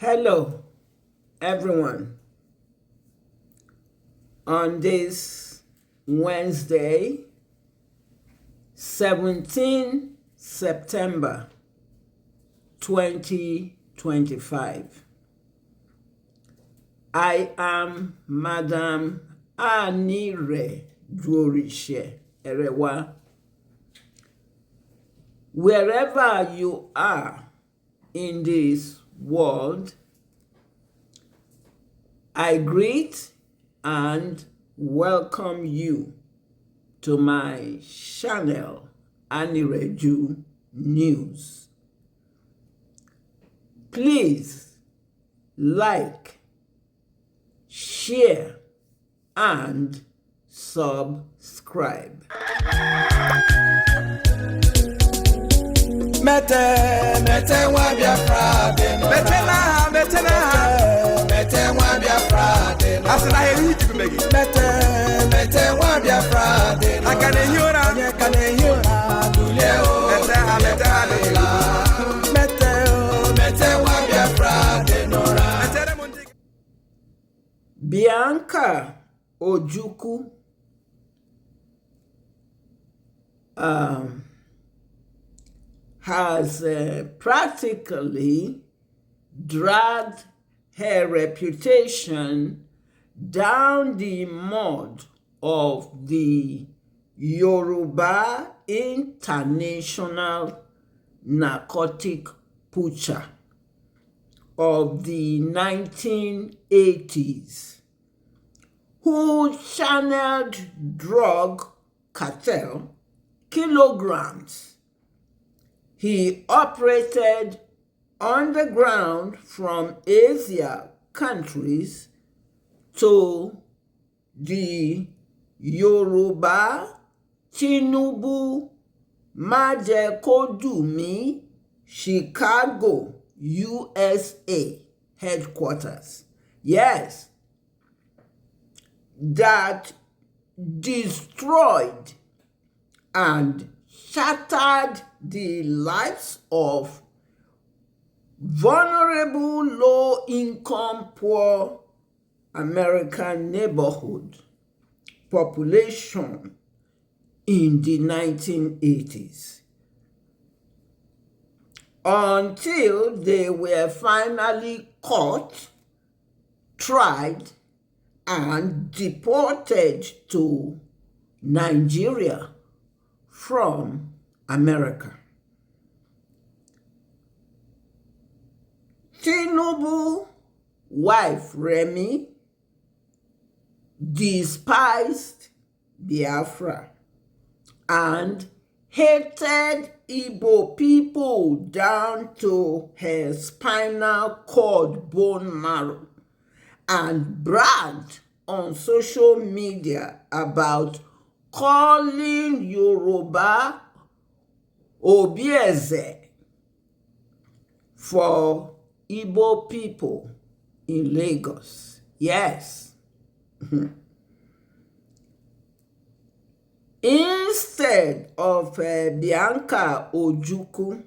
Hello, everyone. On this Wednesday, 17 September 2025, I am Madam Anireju Erewa. Wherever you are in this world, I greet and welcome you to my channel, Anireju News. Please like, share, and subscribe. Mete wa Biafra de no. Mete na wa Biafra de no. Asina he yi tibi megi. Mete wa Biafra de no. Akane hiora. Dule o. Mete wa Biafra de no. Bianca Ojukwu has practically dragged her reputation down the mud of the Yoruba international narcotic pusher of the 1980s, who channeled drug cartel kilograms. He operated underground from Asia countries to the Yoruba Tinubu Majekodumi Chicago, USA headquarters. Yes, that destroyed and shattered the lives of vulnerable, low-income, poor American neighborhood population in the 1980s, until they were finally caught, tried, and deported to Nigeria from America. Tinubu wife Remi despised Biafra and hated Igbo people down to her spinal cord bone marrow, and bragged on social media about calling Yoruba Obieze for Igbo people in Lagos. Yes. Instead of Bianca Ojukwu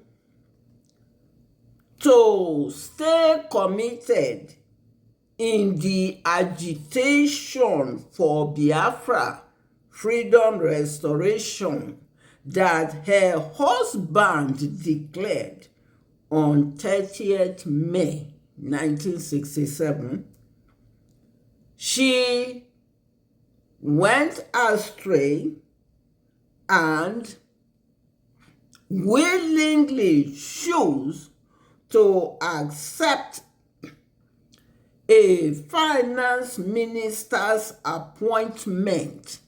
to stay committed in the agitation for Biafra freedom restoration that her husband declared on 30th May 1967, she went astray and willingly chose to accept a finance minister's appointment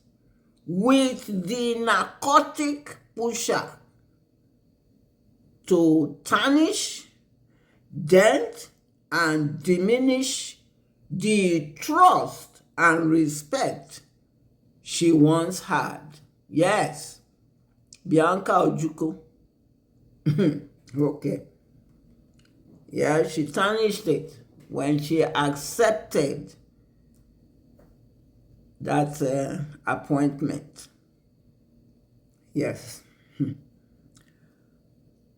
with the narcotic pusher to tarnish, dent, and diminish the trust and respect she once had. Yes, Bianca Ojukwu. Okay. Yeah, she tarnished it when she accepted that appointment. Yes.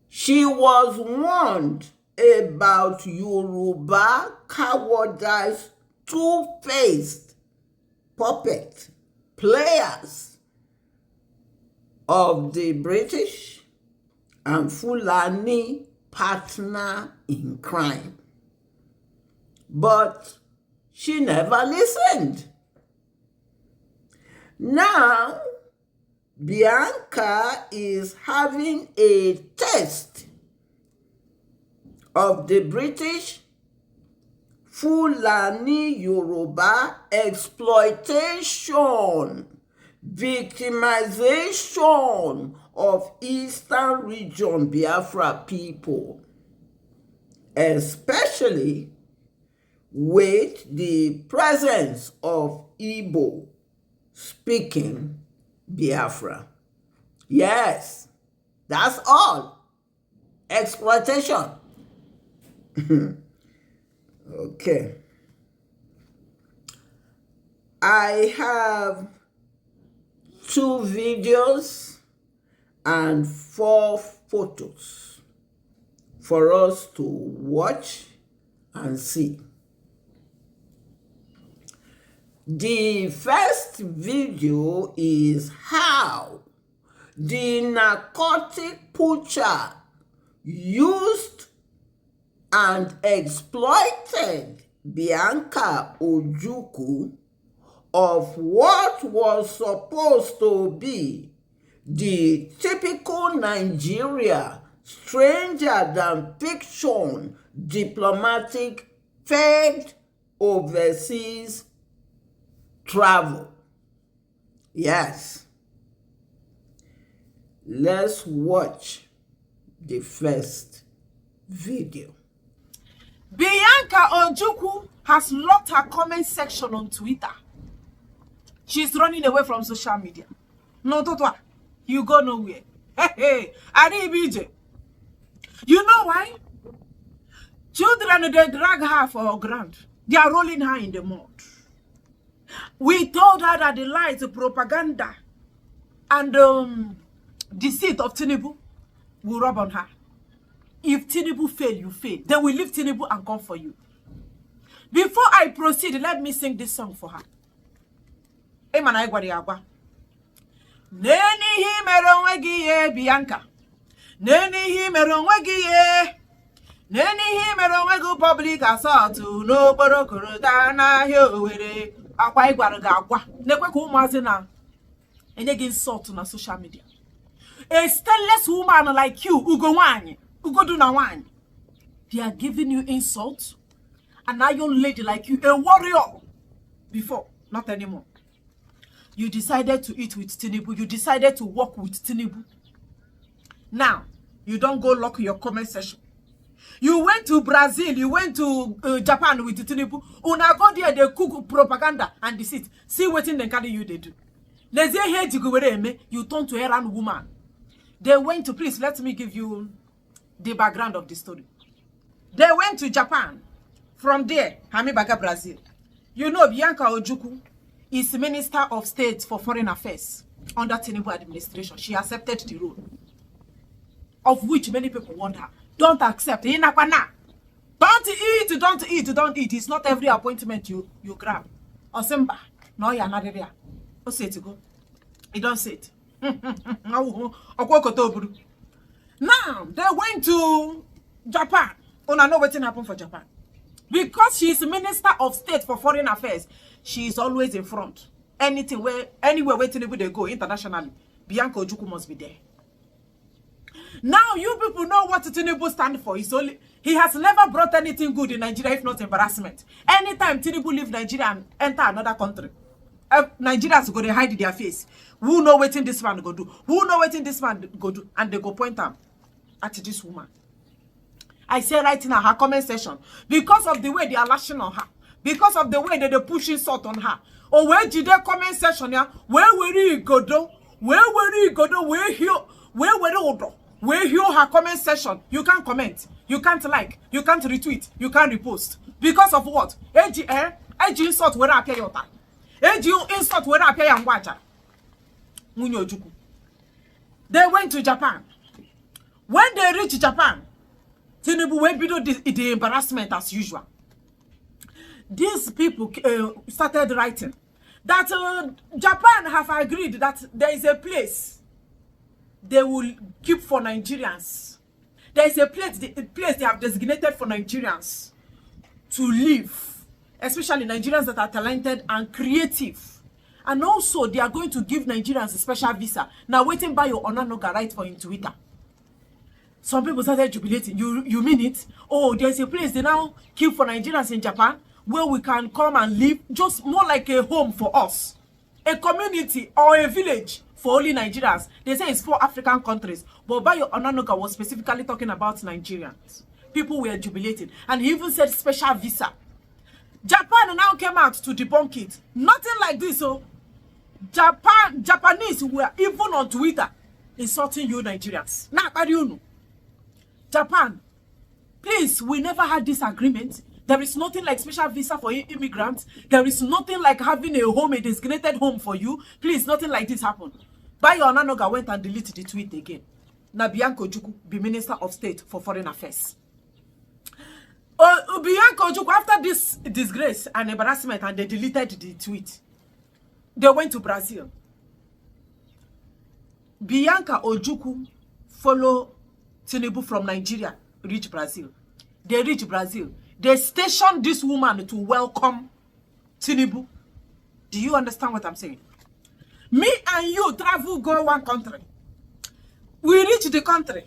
She was warned about Yoruba cowardice two-faced puppet players of the British and Fulani partner in crime. But she never listened. Now, Bianca is having a taste of the British Fulani Yoruba exploitation, victimization of Eastern Region Biafra people, especially with the presence of Igbo speaking Biafra. Yes, that's all. Exploitation. Okay. I have 2 videos and 4 photos for us to watch and see. The first video is how the narcotic poacher used and exploited Bianca Ojukwu of what was supposed to be the typical Nigeria stranger than fiction diplomatic fed overseas travel. Yes. Let's watch the first video. Bianca Ojukwu has locked her comment section on Twitter. She's running away from social media. No, Totwa, you go nowhere. Hey, Aribije. You know why? Children, they drag her for her ground. They are rolling her in the mud. We told her that the lies, the propaganda, and deceit of Tinubu will rub on her. If Tinubu fail, you fail. Then we leave Tinubu and come for you. Before I proceed, let me sing this song for her. Neni hi meronwegiye Bianca. Neni hi meronwegiye. Neni hi meronwegu public assault. No borokoro na hiowere. Akwa igwaru ga agwa. Nekwe ko umazi na enye gi insult na social media. A stainless woman like you, ugo wanyi. Ugodu na wanyi. They are giving you insults. An iron lady like you, a warrior. Before, not anymore. You decided to eat with Tinubu. You decided to work with Tinubu. Now, you don't go lock your comment section. You went to Brazil. You went to Japan with Tinubu. Una go there, they cook propaganda and deceit. See what in the carry you they do. You turn to Iran woman. They went to, please, let me give you the background of the story. They went to Japan. From there, Hamibaga, Brazil. You know, Bianca Ojukwu is Minister of State for Foreign Affairs under Tinubu administration. She accepted the role, of which many people want her. Don't accept. Don't eat, don't eat, don't eat. It's not every appointment you grab. Osemba, no, you're not there. What say to go? You don't say it. Now, they went to Japan. Oh, no, what's happened for Japan? Because she is Minister of State for Foreign Affairs, she is always in front. Anywhere where Tinubu they go internationally, Bianca Ojukwu must be there. Now you people know what Tinubu stand for. He has never brought anything good in Nigeria if not embarrassment. Anytime Tinubu leave Nigeria and enter another country, Nigerians go to hide their face. Who know what this man go do? Who know what this man go do? And they go point them at this woman. I say right now, her comment section, because of the way they are lashing on her, because of the way that they're pushing salt on her. Oh, where did they comment section? Yeah, where you go do? Where you go do? Where you her comment section? You can't comment, you can't like, you can't retweet, you can't repost. Because of what? Ag insult where I pay your time. Ag insult where I pay and watch. They went to Japan. When they reached Japan, Tinubu will be the embarrassment as usual. These people started writing that Japan have agreed that there is a place they will keep for Nigerians. There is a place they have designated for Nigerians to live, especially Nigerians that are talented and creative. And also, they are going to give Nigerians a special visa. Now, waiting by your Onanoga right for in Twitter. Some people started jubilating. You mean it? Oh, there's a place they now keep for Nigerians in Japan where we can come and live, just more like a home for us. A community or a village for only Nigerians. They say it's 4 African countries. But Bayo Onanoga was specifically talking about Nigerians. People were jubilating. And he even said special visa. Japan now came out to debunk it. Nothing like this, oh. Japanese were even on Twitter insulting you Nigerians. Now, how do you know? Japan, please, we never had this agreement. There is nothing like special visa for immigrants. There is nothing like having a home, a designated home for you. Please, nothing like this happened. Bayo Onanoga went and deleted the tweet again. Now, Bianca Ojukwu be Minister of State for Foreign Affairs. Bianca Ojukwu, after this disgrace and embarrassment, and they deleted the tweet, they went to Brazil. Bianca Ojukwu follow Tinubu from Nigeria, reach Brazil. They reach Brazil. They stationed this woman to welcome Tinubu. Do you understand what I'm saying? Me and you travel, go one country. We reach the country.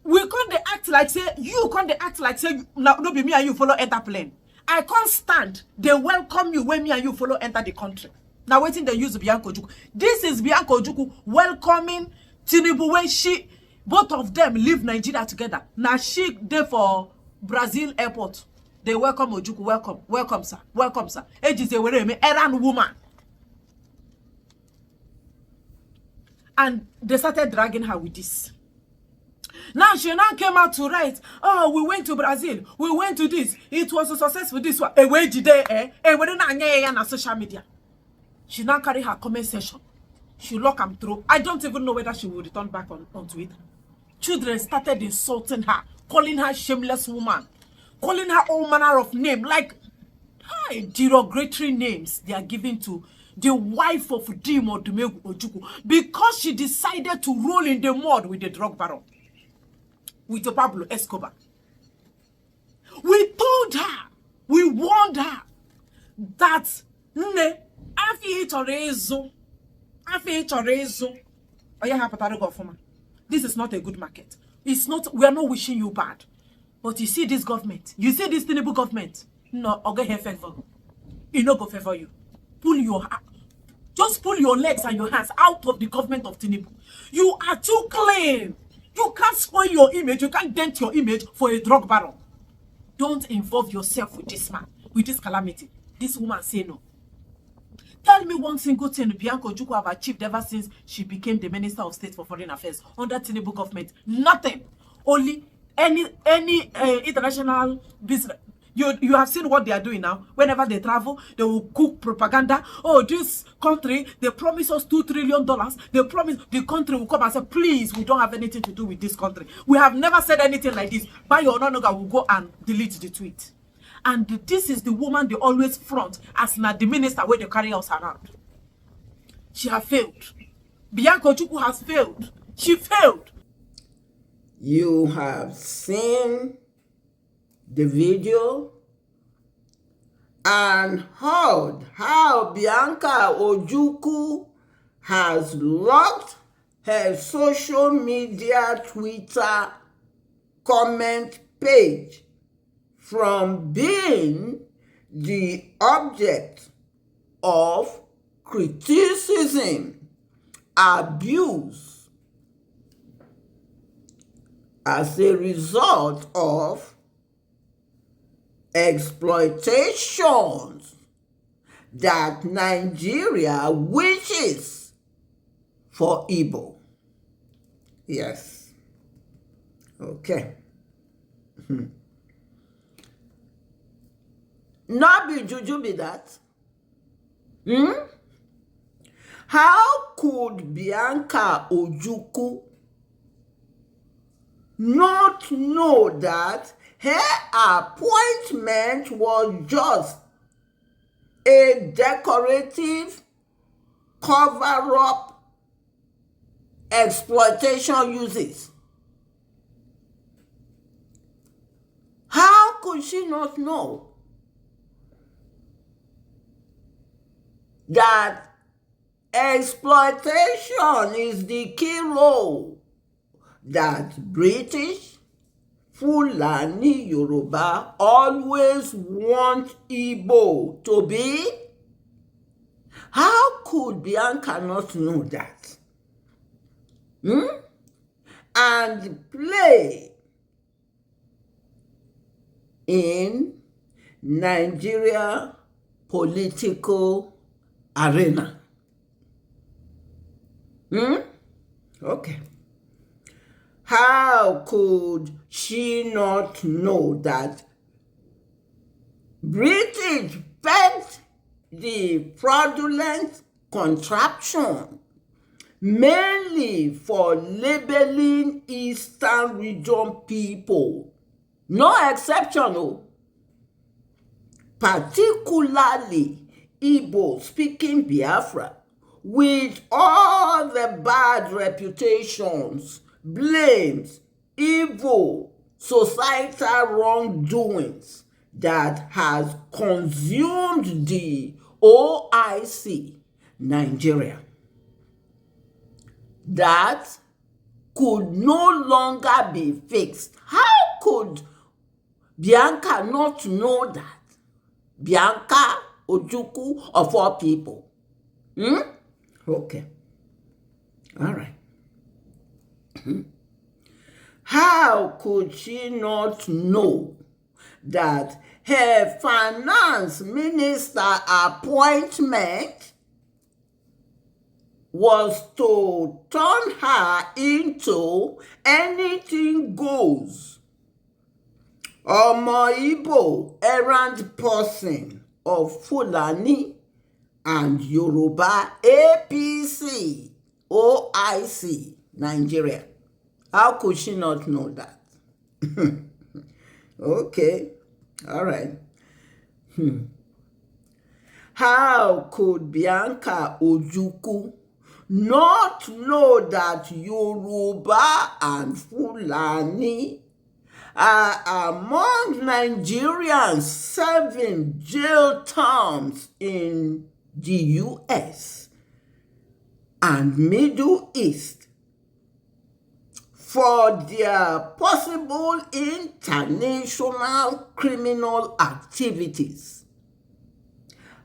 We can't act like say, you can't act like say, no be me and you follow enter plane. I can't stand. They welcome you when me and you follow enter the country. Now waiting they use Bianca Ojukwu. This is Bianca Ojukwu welcoming Tinubu when both of them leave Nigeria together. Now she there for Brazil airport. They welcome Ojukwu. Welcome sir. Welcome sir. Age is a Iran woman. And they started dragging her with this. Now she now came out to write, oh, we went to Brazil, we went to this, it was a success for this one. We didn't on social media. She now carry her comment section. She lock them through. I don't even know whether she will return back on Twitter. Children started insulting her, calling her shameless woman, calling her all manner of names, like derogatory names they are giving to the wife of Dimo Dumegu Ojukwu because she decided to roll in the mud with the drug baron. With Pablo Escobar. We told her, we warned her that this is not a good market. It's not, we are not wishing you bad. But you see this government, you see this Tinubu government, no, I'll get here favor. It no go favor you. Just pull your legs and your hands out of the government of Tinubu. You are too clean. You can't spoil your image. You can't dent your image for a drug baron. Don't involve yourself with this man, with this calamity. This woman say no. Tell me one single thing Bianca Ojukwu have achieved ever since she became the Minister of State for Foreign Affairs under Tinubu government. Nothing. Only any international business. You have seen what they are doing now. Whenever they travel, they will cook propaganda. Oh, this country, they promise us $2 trillion. They promise the country will come and say, please, we don't have anything to do with this country. We have never said anything like this. Bayo Onanoga will go and delete the tweet. And this is the woman they always front as the minister where they carry us around. She has failed. Bianca Ojukwu has failed. She failed. You have seen the video and heard how Bianca Ojukwu has locked her social media Twitter comment page from being the object of criticism, abuse, as a result of exploitations that Nigeria wishes for Igbo. Yes. Okay. Not be juju be that. How could Bianca Ojukwu not know that her appointment was just a decorative cover-up exploitation uses? How could she not know that exploitation is the key role that British, Fulani, Yoruba always want Igbo to be? How could Bianca not know that? And play in Nigeria political arena? Okay. How could she not know that British pegged the fraudulent contraption mainly for labeling Eastern region people? No exception, particularly Igbo-speaking Biafra, with all the bad reputations, blames, evil, societal wrongdoings that has consumed the OIC Nigeria, that could no longer be fixed. How could Bianca not know that? Bianca Ojukwu of all people. Okay. All right. How could she not know that her finance minister appointment was to turn her into anything goes, Omo Igbo errand person of Fulani and Yoruba APC OIC Nigeria? How could she not know that? Okay, all right. How could Bianca Ojukwu not know that Yoruba and Fulani are among Nigerians serving jail terms in the US and Middle East for their possible international criminal activities?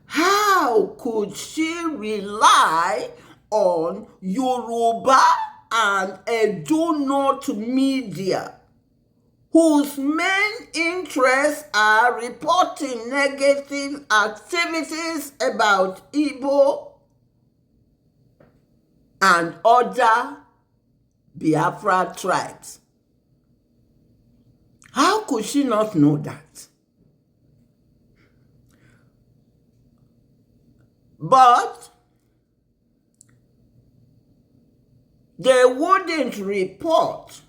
How could she rely on Yoruba and Edo North media, whose main interests are reporting negative activities about Igbo and other Biafra tribes? How could she not know that? But they wouldn't report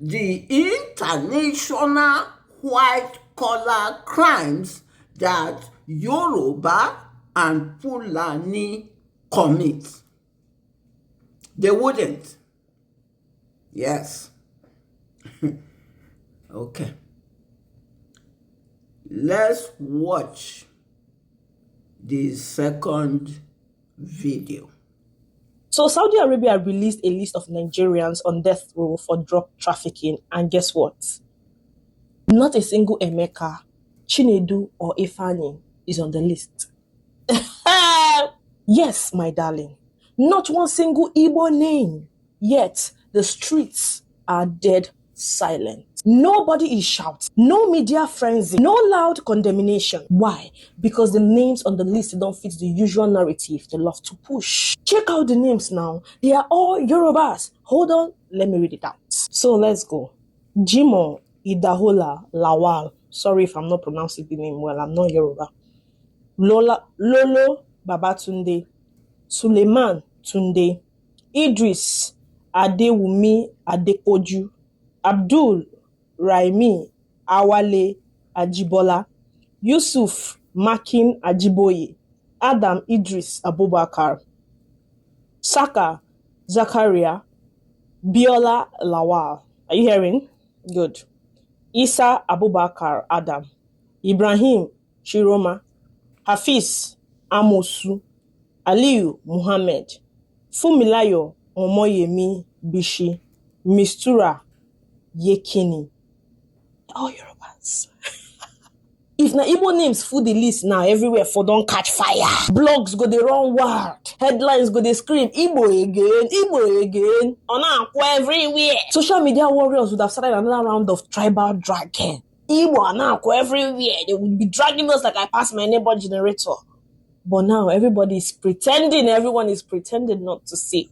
the international white-collar crimes that Yoruba and Fulani commit. They wouldn't. Yes. Okay. Let's watch the second video. So Saudi Arabia released a list of Nigerians on death row for drug trafficking, and guess what? Not a single Emeka, Chinedu, or Ifani is on the list. Yes, my darling. Not one single Igbo name. Yet the streets are dead silent. Nobody is shouting. No media frenzy. No loud condemnation. Why? Because the names on the list don't fit the usual narrative they love to push. Check out the names now. They are all Yorubas. Hold on. Let me read it out. So let's go. Jimo Idahola Lawal. Sorry if I'm not pronouncing the name well. I'm not Yoruba. Lolo Babatunde. Suleiman Tunde. Idris Adewumi Adekoju. Abdul Raimi Awale Ajibola, Yusuf Makin Ajiboye, Adam Idris Abubakar, Saka Zakaria, Biola Lawal. Are you hearing? Good. Isa Abubakar Adam, Ibrahim Chiroma, Hafiz Amosu, Aliyu Muhammad, Fumilayo Omoyemi Bishi, Mistura Yekini. All Yorubas. If na Igbo names full the list now, everywhere for don't catch fire. Blogs go dey run wild. Headlines go dey scream, Igbo again, Igbo again. Onakwa everywhere. Social media warriors would have started another round of tribal dragging. Igbo Onakwa everywhere. They would be dragging us like I passed my neighbor generator. But now everybody is pretending, everyone is pretending not to see.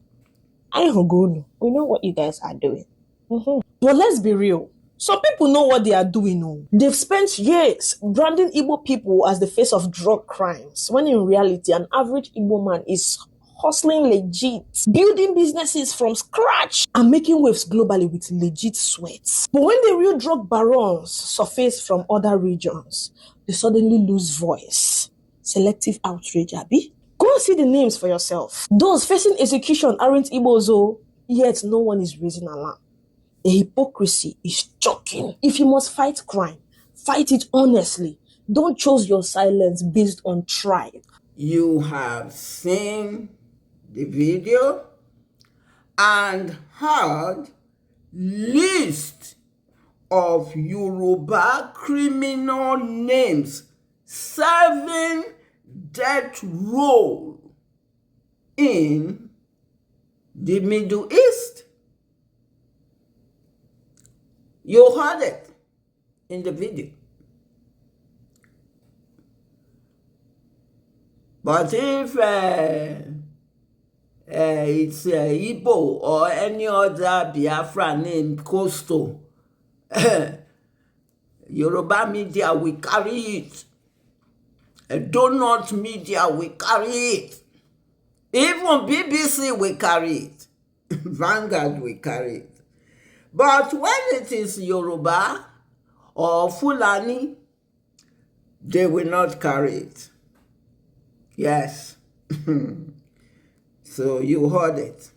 I know. We know what you guys are doing. But let's be real. Some people know what they are doing. Oh. They've spent years branding Igbo people as the face of drug crimes, when in reality, an average Igbo man is hustling legit, building businesses from scratch, and making waves globally with legit sweats. But when the real drug barons surface from other regions, they suddenly lose voice. Selective outrage, Abi. Go and see the names for yourself. Those facing execution aren't Igbos, oh, yet no one is raising alarm. The hypocrisy is shocking. If you must fight crime, fight it honestly. Don't choose your silence based on tribe. You have seen the video and heard list of Yoruba criminal names serving death row in the Middle East. You heard it in the video. But if it's Igbo or any other Biafra name coastal, Yoruba media will carry it. Donut media will carry it. Even BBC will carry it. Vanguard will carry it. But when it is Yoruba or Fulani, they will not carry it. Yes. So you heard it.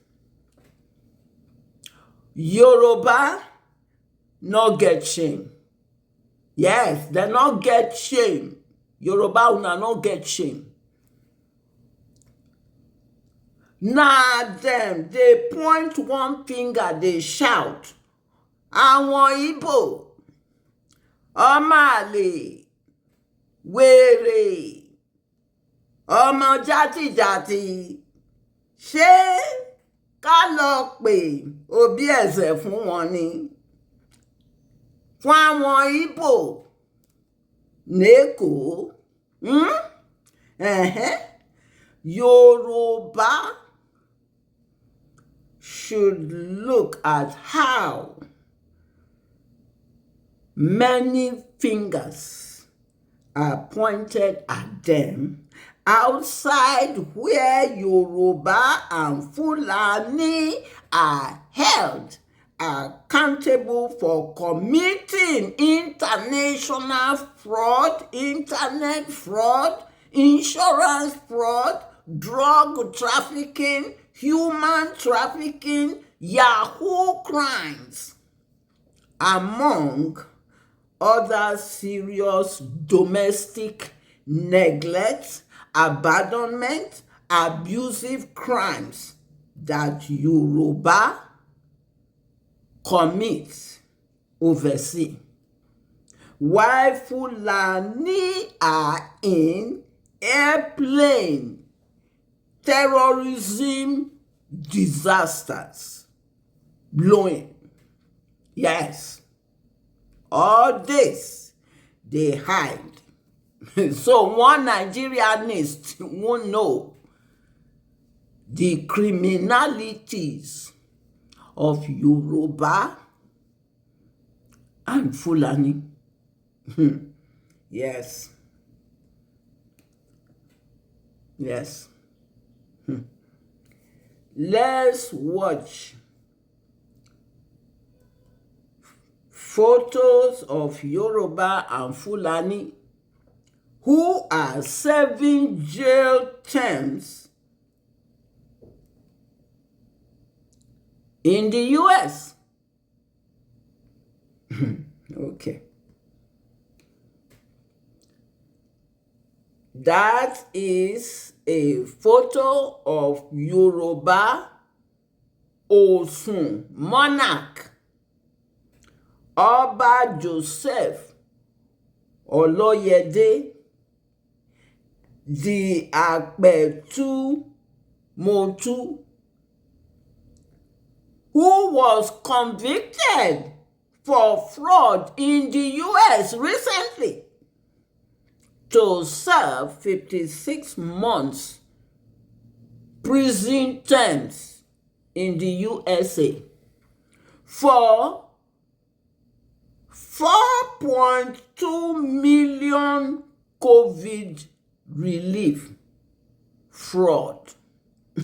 Yoruba not get shame. Yes, they not get shame. Yoruba will not get shame. Now them, they point one finger, they shout. Àwọn Igbo, ọmọ àlè, wèrè, ọmọ játijàti, ṣé ká lọ pè òbí ẹ̀sẹ̀ fún wọn ni? Fún àwọn Igbo n'Èkó, Yoruba should look at how many fingers are pointed at them outside where Yoruba and Fulani are held accountable for committing international fraud, internet fraud, insurance fraud, drug trafficking, human trafficking, Yahoo crimes, among other serious domestic neglect, abandonment, abusive crimes that Yoruba commits overseas, while Fulani are in airplane terrorism disasters blowing. Yes. All this, they hide. So one Nigerianist won't know the criminalities of Yoruba and Fulani. Yes. Yes. Let's watch photos of Yoruba and Fulani who are serving jail terms in the US. Okay. That is a photo of Yoruba Osun monarch Oba Joseph Oloyede the Apetu Motu, who was convicted for fraud in the US recently to serve 56 months prison terms in the USA for 4.2 million COVID relief fraud.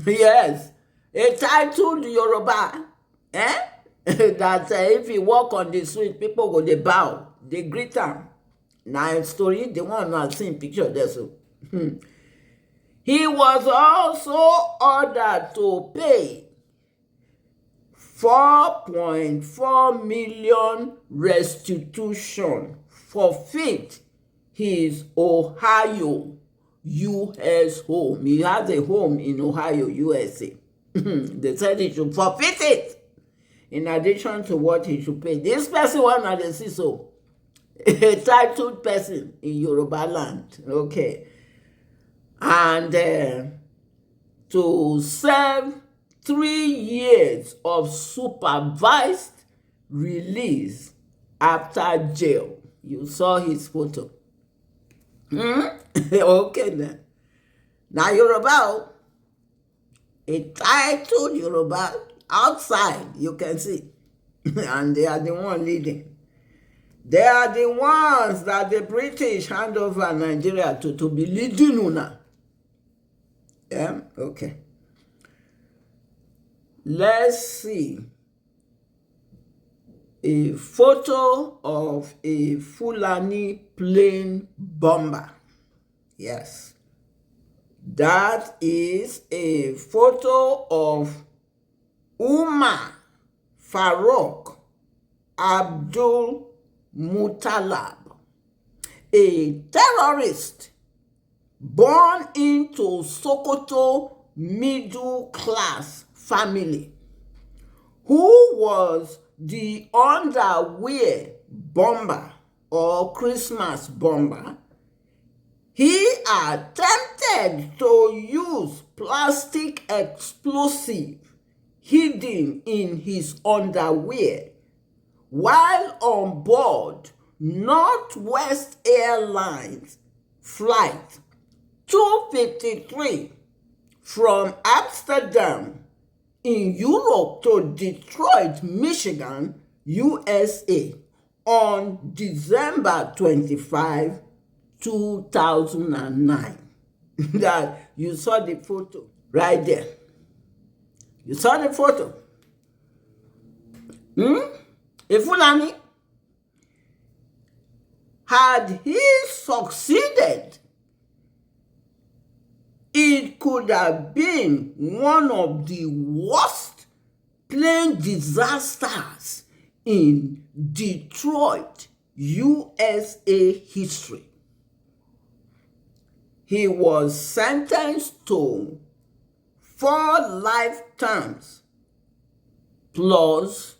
Yes, a titled Yoruba, that if you walk on the street, people go, they bow, they greet am. Now story, the one I've seen picture there. So he was also ordered to pay 4.4 million restitution, forfeit his Ohio US home. He has a home in Ohio, USA. They said he should forfeit it in addition to what he should pay. This person one at the see so a titled person in Yoruba land. Okay. And to serve 3 years of supervised release after jail. You saw his photo. Okay then. Now Yoruba, a titled Yoruba, outside you can see. And they are the one leading. They are the ones that the British hand over Nigeria to be leading una. Yeah, okay. Let's see. A photo of a Fulani plane bomber. Yes. That is a photo of Umar Farouk Abdul Mutalab, a terrorist born into Sokoto middle-class family, who was the underwear bomber or Christmas bomber. He attempted to use plastic explosive hidden in his underwear while on board Northwest Airlines flight 253 from Amsterdam in Europe to Detroit, Michigan, USA on December 25, 2009. That you saw the photo right there. You saw the photo. A Fulani, had he succeeded, it could have been one of the worst plane disasters in Detroit, USA history. He was sentenced to 4 life terms plus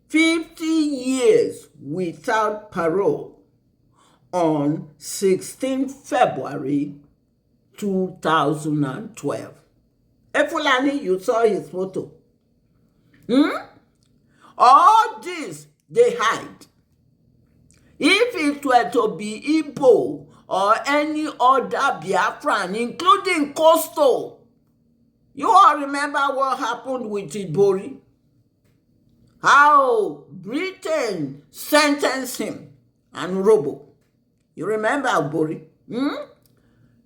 50 years without parole on 16 February 2012. Fulani, you saw his photo. All this they hide. If it were to be Igbo or any other Biafran, including Coastal, you all remember what happened with Ibori? How Britain sentenced him and Robo. You remember Ibori?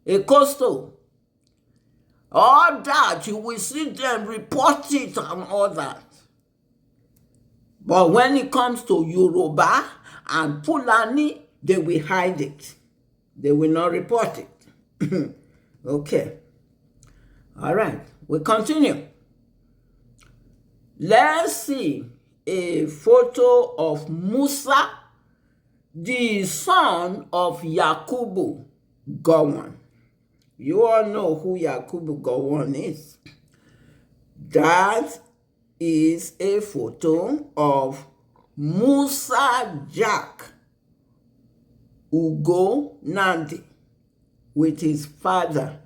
A Coastal. All that, you will see them report it and all that. But when it comes to Yoruba and Fulani, they will hide it. They will not report it. Okay. All right. We continue. Let's see a photo of Musa, the son of Yakubu Gowon. You all know who Yakubu Gowon is. That is a photo of Musa Jack Ugo Nandi with his father,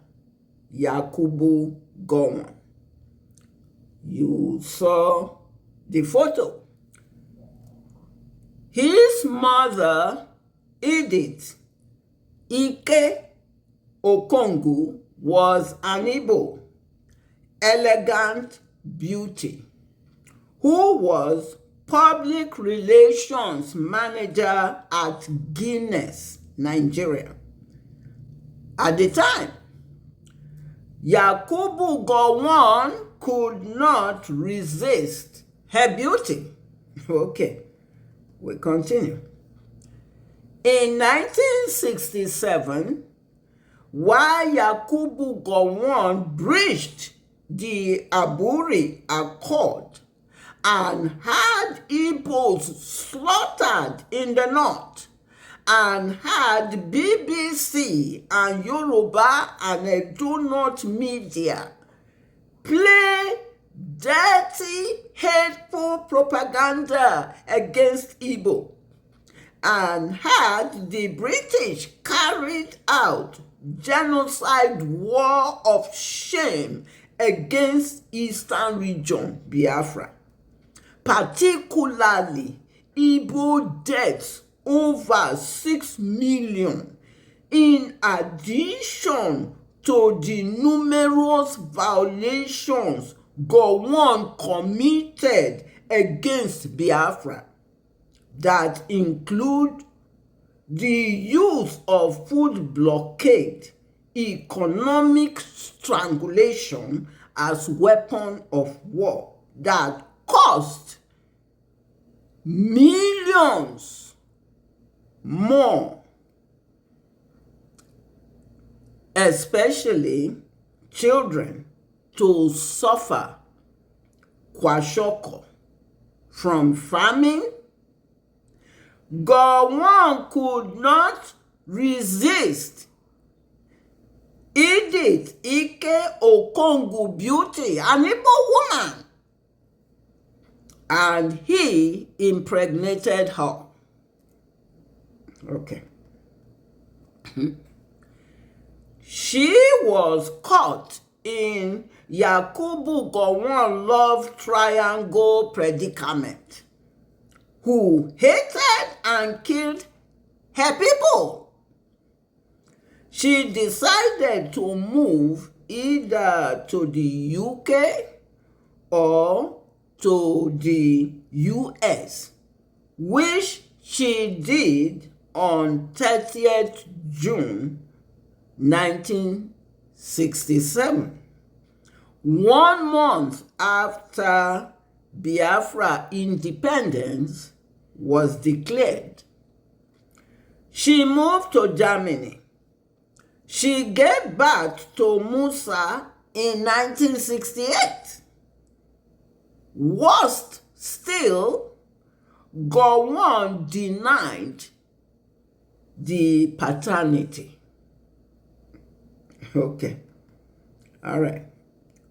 Yakubu Gowon. You saw the photo. His mother, Edith Ike Okongu, was an Igbo elegant beauty who was public relations manager at Guinness, Nigeria. At the time, Yakubu Gowon could not resist her beauty. Okay, we continue. In 1967, while Yakubu Gowon breached the Aburi Accord and had Igbos slaughtered in the north, and had BBC and Yoruba and Edo North media play dirty, hateful propaganda against Igbo, and had the British carried out genocide war of shame against Eastern region Biafra, particularly Igbo deaths over 6 million, in addition to the numerous violations Gowon committed against Biafra that include the use of food blockade, economic strangulation as weapon of war that cost millions more, especially children, to suffer kwashoko from famine. Gowon could not resist Edith Ike Okongu beauty, an Igbo woman, and he impregnated her. Okay. She was caught in Yakubu Gowon love triangle predicament, who hated and killed her people. She decided to move either to the UK or to the US, which she did on 30th June 1967, 1 month after Biafra independence was declared. She moved to Germany. She gave birth to Musa in 1968. Worst still, Gowon denied the paternity. Okay. All right.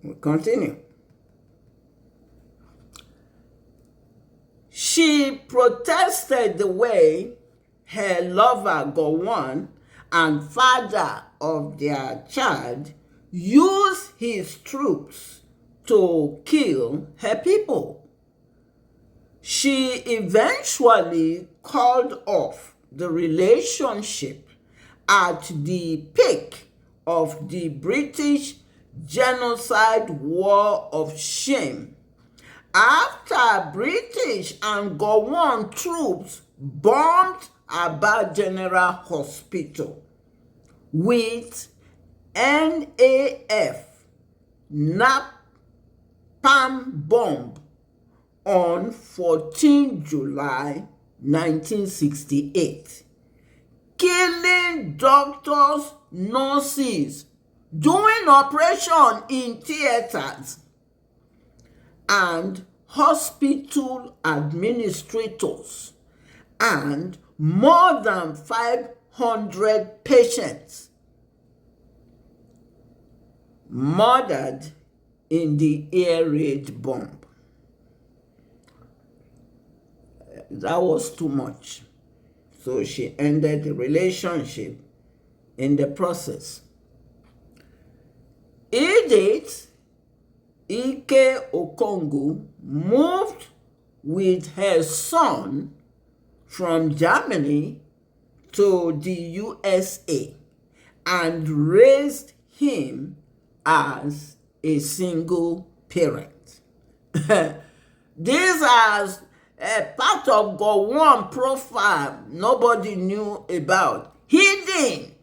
We'll continue. She protested the way her lover Gowon and father of their child used his troops to kill her people. She eventually called off the relationship at the peak of the British genocide war of shame after British and Gowon troops bombed Aba General Hospital with NAF napalm bomb on 14 July 1968, killing doctors, nurses, doing operation in theaters, and hospital administrators, and more than 500 patients murdered in the air raid bomb. That was too much. So she ended the relationship in the process. Edith Ike Okongu moved with her son from Germany to the USA and raised him as a single parent. This is a part of Gowon profile nobody knew about. Hidden.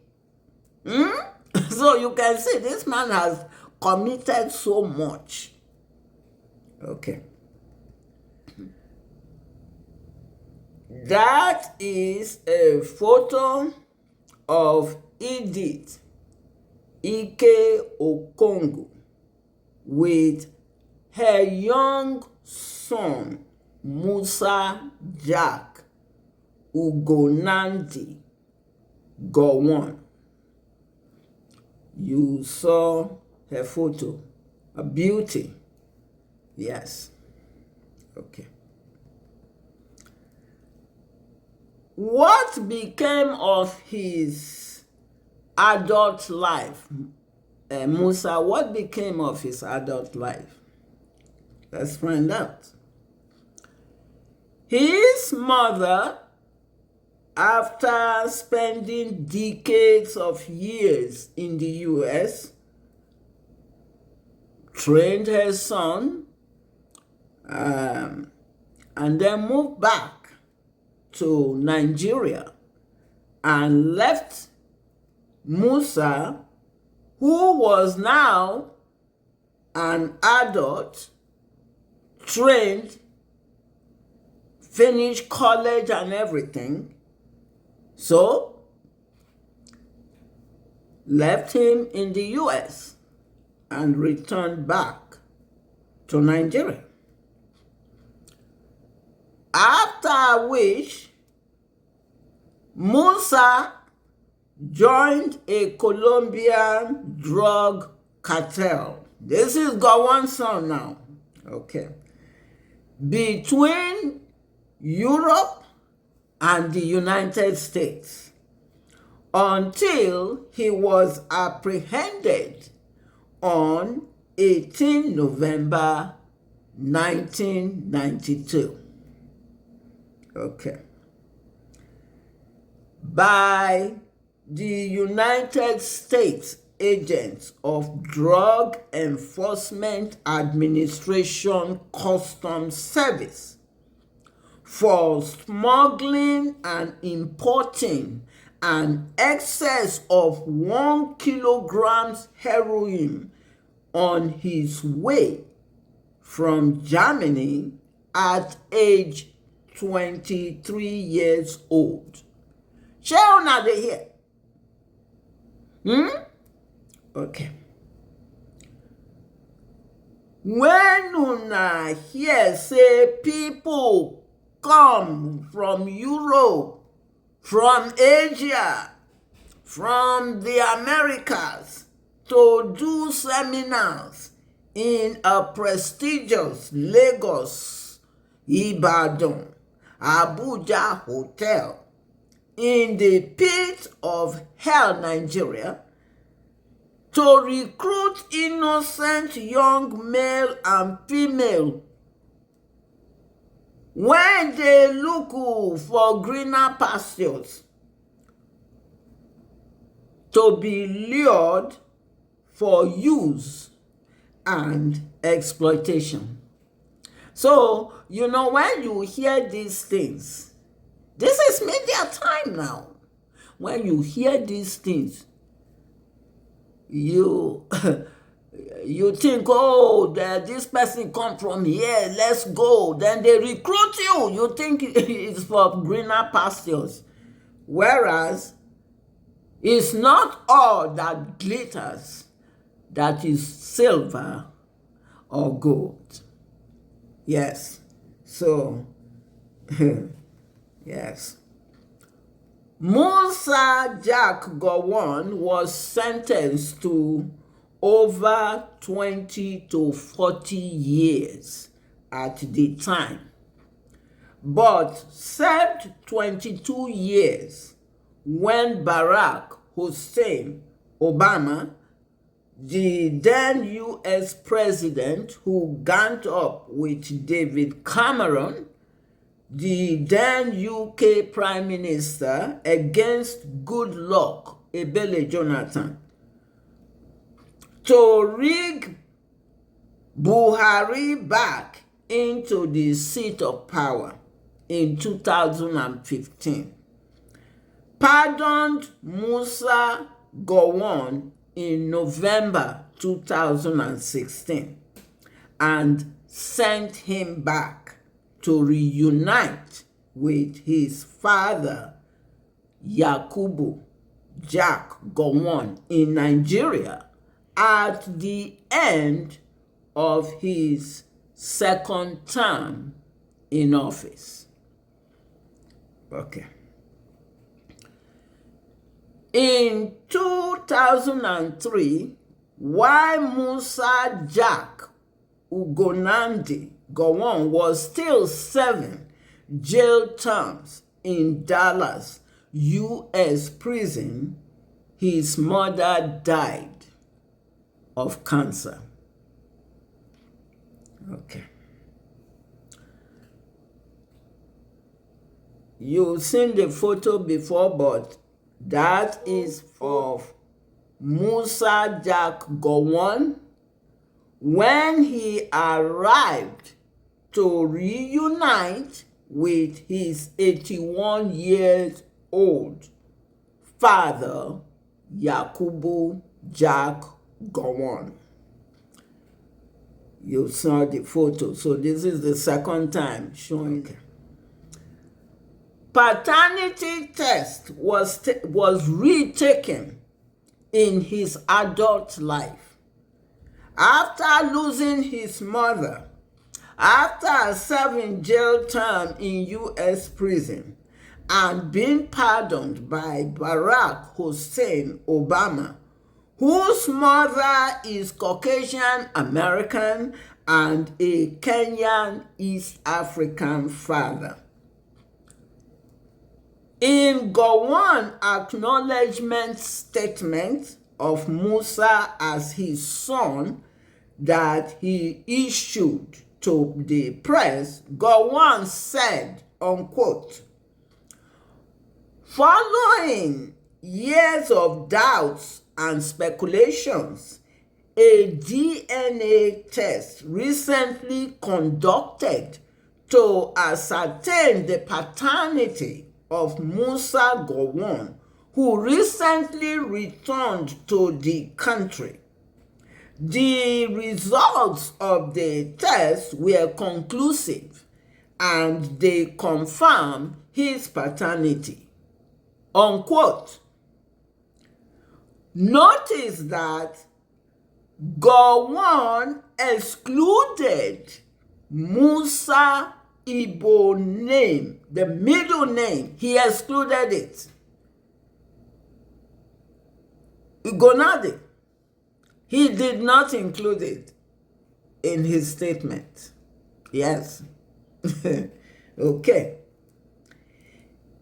So you can see this man has committed so much. Okay. That is a photo of Edith Ike Okongu with her young son Musa Jack Ugonandi Gowon. You saw her photo, a beauty. Yes. Okay. What became of his adult life? Musa, what became of his adult life? Let's find out. His mother, after spending decades of years in the US, trained her son, and then moved back to Nigeria and left Musa, who was now an adult, trained, finished college and everything. So, left him in the US and returned back to Nigeria. After which, Musa joined a Colombian drug cartel. This is Gowon's son now. Okay. Between Europe and the United States, until he was apprehended on 18 November 1992. Okay. By the United States agents of Drug Enforcement Administration Customs Service for smuggling and importing an excess of 1 kilogram heroin on his way from Germany at age 23 years old. Share una dey hear? Okay. When una hear say people come from Europe, from Asia, from the Americas to do seminars in a prestigious Lagos, Ibadan, Abuja hotel in the pit of hell, Nigeria, to recruit innocent young male and female when they look for greener pastures, to be lured for use and exploitation. So, when you hear these things, this is media time now. When you hear these things, you You think, oh, this person come from here, let's go. Then they recruit you. You think it's for greener pastures. Whereas it's not all that glitters that is silver or gold. Yes. So, yes. Musa Jack Gowon was sentenced to over 20 to 40 years at the time, but served 22 years when Barack Hussein Obama, the then US president who ganged up with David Cameron, the then UK Prime Minister, against Goodluck Ebele Jonathan, to rig Buhari back into the seat of power in 2015. Pardoned Musa Gowon in November 2016 and sent him back to reunite with his father Yakubu Jack Gowon in Nigeria at the end of his second term in office. Okay. In 2003, while Musa Jack Ugonandi Gowon was still serving jail terms in Dallas, US prison, his mother died of cancer. Okay. You've seen the photo before, but that is of Musa Jack Gowon when he arrived to reunite with his 81 years old father, Yakubu Jack Gowon. You saw the photo, so this is the second time showing. Paternity test was retaken in his adult life. After losing his mother, after serving jail term in US prison, and being pardoned by Barack Hussein Obama, whose mother is Caucasian American and a Kenyan East African father. In Gowon acknowledgement statement of Musa as his son that he issued to the press, Gowon said, unquote, "Following years of doubts and speculations, a DNA test recently conducted to ascertain the paternity of Musa Gowon, who recently returned to the country. The results of the test were conclusive and they confirm his paternity." Unquote. Notice that Gowon excluded Musa Igbo name, the middle name. He excluded it. Ugonade. He did not include it in his statement. Yes. Okay.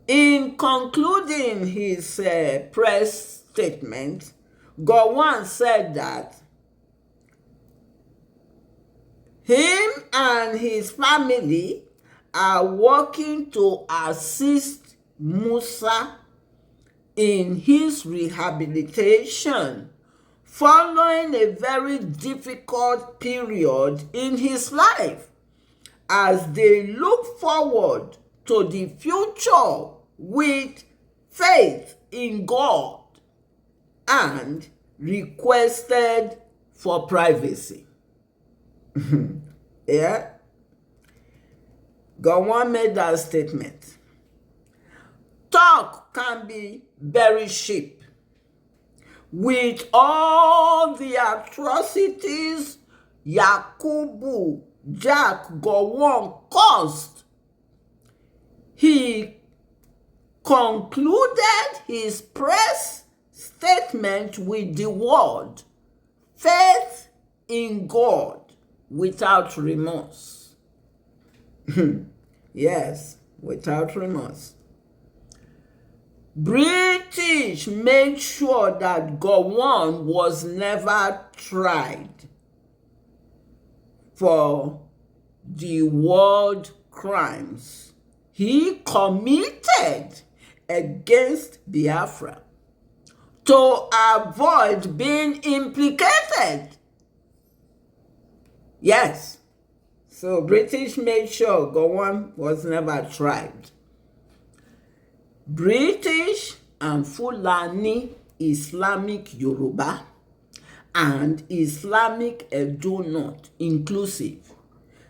In concluding his press statement, Gowon said that him and his family are working to assist Musa in his rehabilitation following a very difficult period in his life, as they look forward to the future with faith in God and requested for privacy. Yeah? Gowon made that statement. Talk can be very cheap. With all the atrocities Yakubu Jack Gowon caused, he concluded his press statement with the word faith in God without remorse. Yes, without remorse. British made sure that Gowon was never tried for the world crimes he committed against Biafra to avoid being implicated. Yes, so British made sure Gowon was never tried. British and Fulani Islamic Yoruba and Islamic Edo North inclusive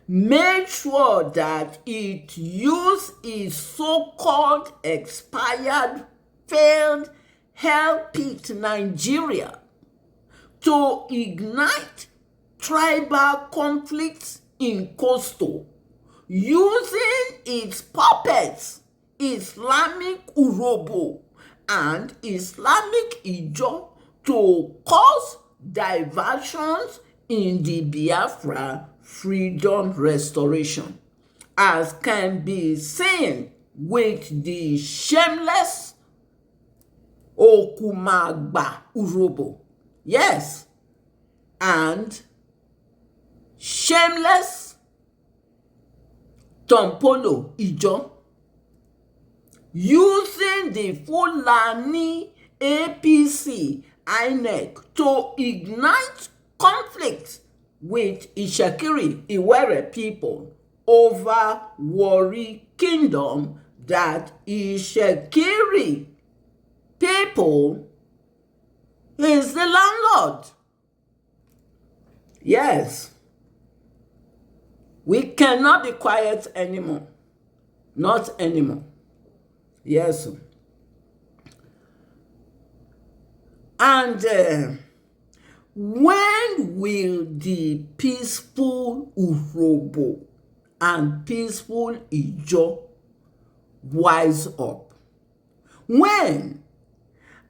made sure that it used its so-called expired, failed hell pit Nigeria to ignite tribal conflicts in coastal, using its puppets, Islamic Urobo and Islamic Ijo, to cause diversions in the Biafra freedom restoration, as can be seen with the shameless Okumagba Urobo. Yes, and shameless Tompolo Ijo, using the Fulani APC INEC to ignite conflict with Ishakiri Iwere people over Warri Kingdom that Ishakiri people is the landlord. Yes, we cannot be quiet anymore. Not anymore. Yes. And when will the peaceful Urobo and peaceful Ijo wise up? When?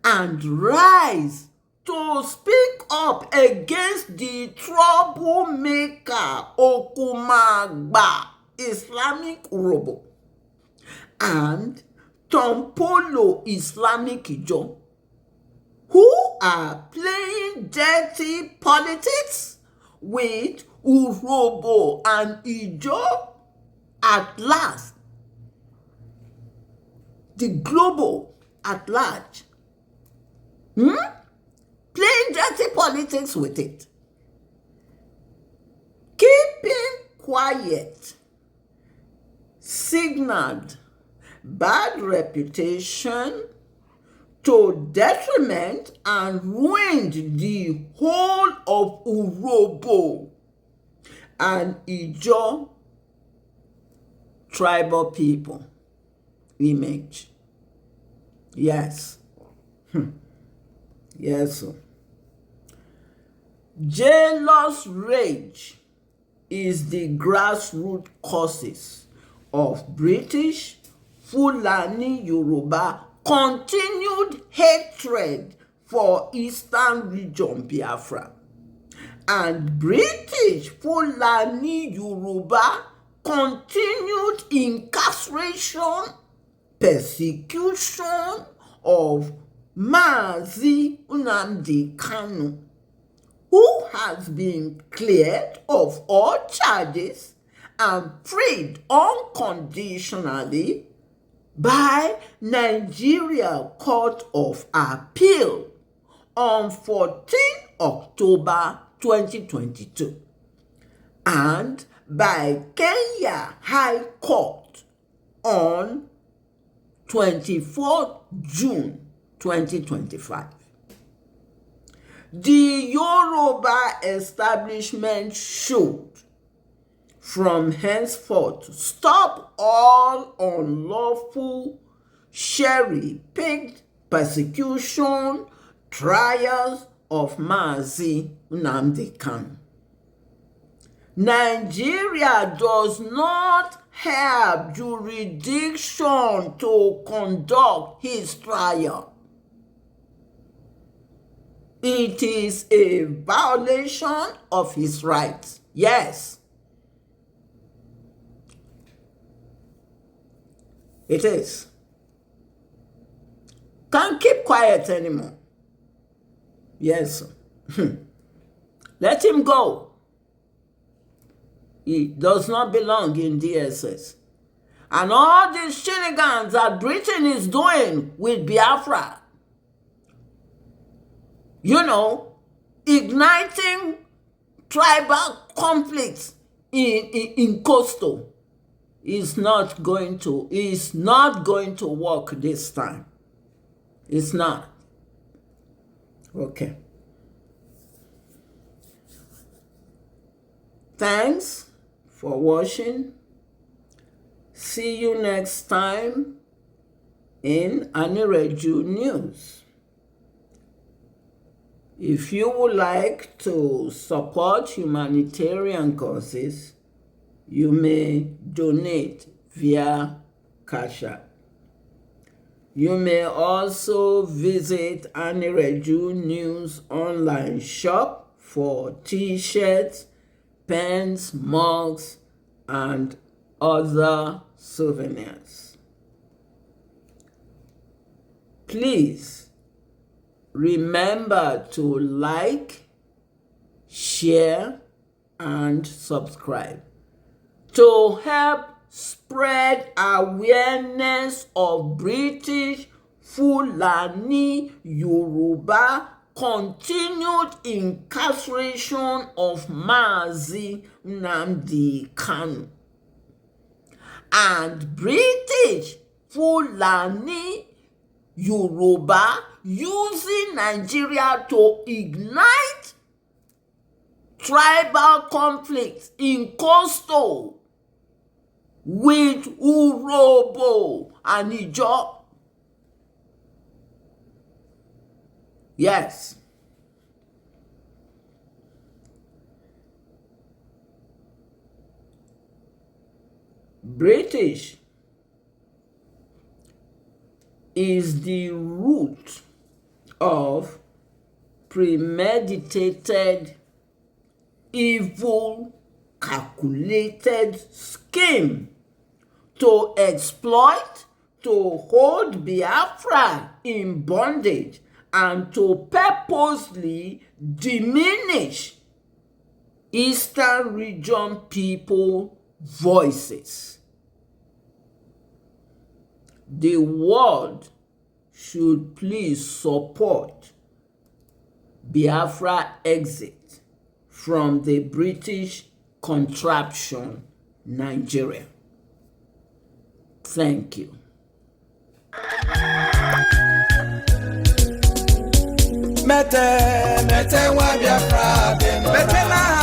And rise to speak up against the troublemaker Okumagba Islamic Urobo and Tompolo Islamic Ijo, who are playing dirty politics with Urobo and Ijo at last, the global at large, playing dirty politics with it, keeping quiet, signaled bad reputation to detriment and ruined the whole of Urobo and Ijo tribal people image. Yes. Yes. Jealous rage is the grassroots causes of British, Fulani, Yoruba continued hatred for Eastern Region Biafra, and British, Fulani, Yoruba continued incarceration, persecution of Mazi Nnamdi Kanu, who has been cleared of all charges and freed unconditionally by Nigeria Court of Appeal on 14 October 2022 and by Kenya High Court on 24 June 2025. The Yoruba establishment should, from henceforth, stop all unlawful, cherry-picked persecution, trials of Mazi Nnamdi Kanu. Nigeria does not have jurisdiction to conduct his trial. It is a violation of his rights. Yes. It is. Can't keep quiet anymore. Yes. Let him go. He does not belong in DSS. And all these shenanigans that Britain is doing with Biafra, igniting tribal conflicts in coastal, is not going to work this time. It's not. Okay. Thanks for watching. See you next time in Anireju News. If you would like to support humanitarian causes, you may donate via Cash App. You may also visit Anireju News online shop for t-shirts, pens, mugs, and other souvenirs. Please remember to like, share, and subscribe to help spread awareness of British Fulani Yoruba continued incarceration of Mazi Nnamdi Kanu and British Fulani Yoruba using Nigeria to ignite tribal conflicts in coastal with Urobo and Ijo. Yes. British is the root of premeditated, evil, calculated scheme to exploit, to hold Biafra in bondage, and to purposely diminish Eastern region people voices. The world should please support Biafra exit from the British contraption Nigeria. Thank you. Mete wa Biafra de